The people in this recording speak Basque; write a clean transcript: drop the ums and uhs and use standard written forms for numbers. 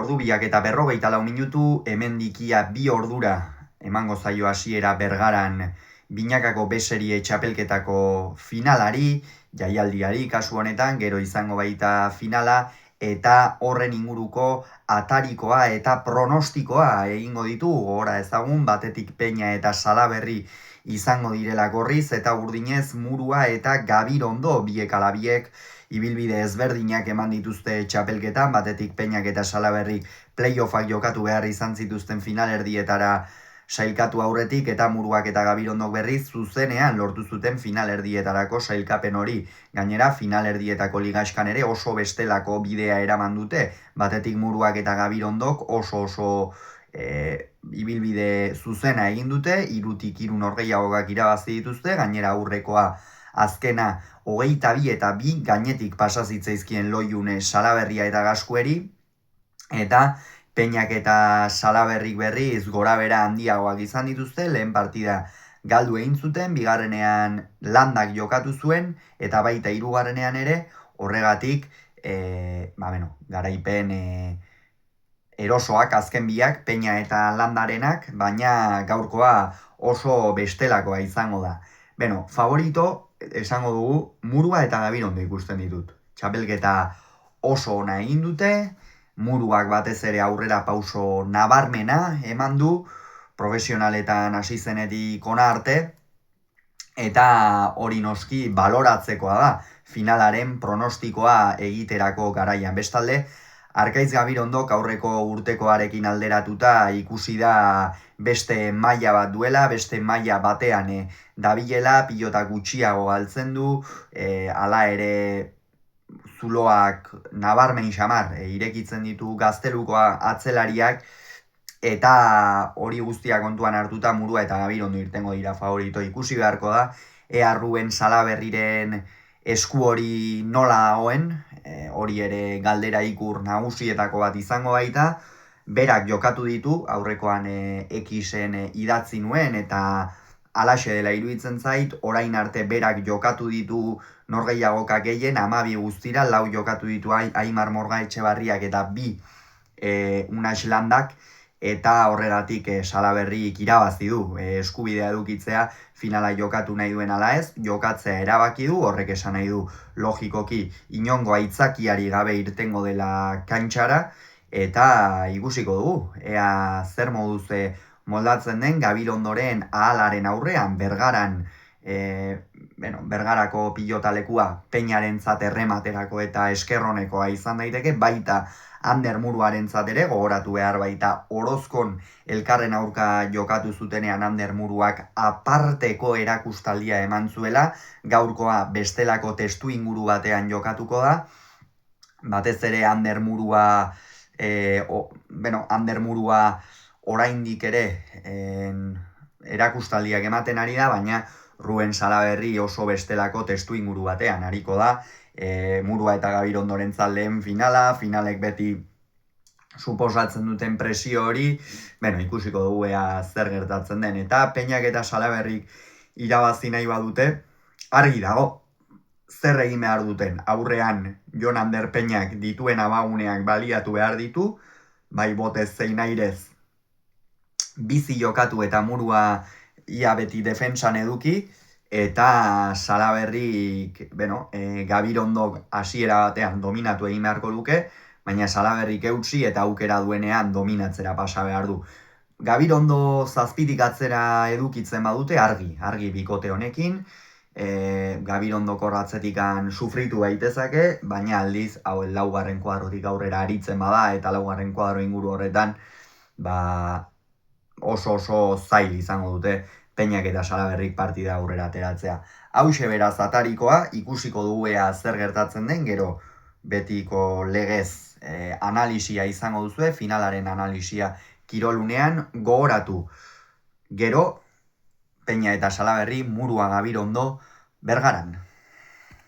Ordu 2:40 hemendikia 2 ordura emango zaio hasiera Bergaran binakako B-serie txapelketako finalari, jaialdiari kasu honetan, gero izango baita finala, eta horren inguruko atarikoa eta pronostikoa egingo ditu, gogora ezagun, batetik Peña eta Salaberri izango direla gorriz, eta urdinez Murua eta Gabirondo biek ala biek ibilbide ezberdinak eman dituzte txapelketan, batetik Peñak eta Salaberrik playoffak jokatu behar izan zituzten finalerdietara sailkatu aurretik, eta Muruak eta Gabirondok berriz zuzenean lortu zuten finalerdietarako sailkapen hori. Gainera, finalerdietako ligaskan ere oso bestelako bidea eraman dute, batetik Muruak eta Gabirondok oso ibilbide zuzena egin dute, 3-3 norgehiagokak irabazi dituzte, gainera aurrekoa azkena 22 eta 2 gainetik pasa zitzaizkien Loiune, Salaberria eta Gaskueri, eta Peñak eta Salaberrik berriz gorabera handiagoak izan dituzte, lehen partida galdu egin zuten, bigarrenean Landak jokatu zuen, eta baita hirugarrenean ere, horregatik, garaipen erosoak azken biak, Peña eta Landarenak, baina gaurkoa oso bestelakoa izango da. Favorito, esango dugu, Murua eta Gabirondo ikusten ditut. Txapelketa oso ona egin dute, Muruak batez ere aurrera pauso nabarmena eman du, profesionaletan hasi zenetik hona arte, eta hori noski baloratzekoa da, finalaren pronostikoa egiterako garaian. Bestalde, Arkaiz Gabirondok aurreko urtekoarekin alderatuta ikusi da beste maila bat duela, beste maila batean dabilela, pilota gutxiago galtzen du, hala ere zuloak nabarmen xamar irekitzen ditu Gazteluko atzelariak, eta hori guztia kontuan hartuta Murua eta Gabirondo irtengo dira favorito. Ikusi beharko da, ea Ruben Salaberriren esku hori nola dagoen, hori ere galdera ikur nagusietako bat izango baita, berak jokatu ditu, aurrekoan Xen idatzi nuen, eta alaxe dela iruditzen zait, orain arte berak jokatu ditu norgehiagoka gehien, 12 guztira, 4 jokatu ditu Aimar Morga Etxebarriak eta 2 Unax Landak, eta horregatik Salaberrik irabazi du, eskubidea edukitzea finala jokatu nahi duen ala ez, jokatzea erabaki du, horrek esan nahi du logikoki inongo aitzakiari gabe irtengo dela kantxara, eta ikusiko dugu, ea zer moduz moldatzen den Gabirondoren ahalaren aurrean, Bergaran, Bergarako pilotalekua Peñarentzat errematerako eta eskerronekoa izan daiteke, baita Ander Muruarentzat ere, gogoratu behar baita Orozkon elkarren aurka jokatu zutenean Ander Muruak aparteko erakustaldia eman zuela, gaurkoa bestelako testu inguru batean jokatuko da, batez ere Ander Murua oraindik ere erakustaldiak ematen ari da, baina Ruben Salaberri oso bestelako testu inguru batean ariko da, Murua eta Gabirondorentzat lehen finalek beti suposatzen duten presio hori, ikusiko dugu ea zer gertatzen den, eta Peñak eta Salaberrik irabazi nahi badute, argi dago, zer egin behar duten, aurrean Jon Ander Peñak dituen abaguneak baliatu behar ditu, bai botez zein airez, bizi jokatu eta Murua ia beti defentsan eduki, eta Salaberrik, Gabirondok hasiera batean dominatu egin beharko luke, baina Salaberrik eutsi eta aukera duenean dominatzera pasa behar du. Gabirondo zazpitik atzera edukitzen badute, argi bikote honekin, Gabirondoko ratzetikan sufritu baitezake, baina aldiz, laugarren kuadrotik aurrera aritzen bada, eta laugarren kuadro inguru horretan, oso zail izango dute Peñak eta Salaberrik partida aurrera ateratzea. Hauxe beraz atarikoa, ikusiko dugu ea zer gertatzen den, gero betiko legez analisia izango duzue, finalaren analisia kirolunean, gogoratu. Gero, Peña eta Salaberri, Murua Gabirondo, Bergaran.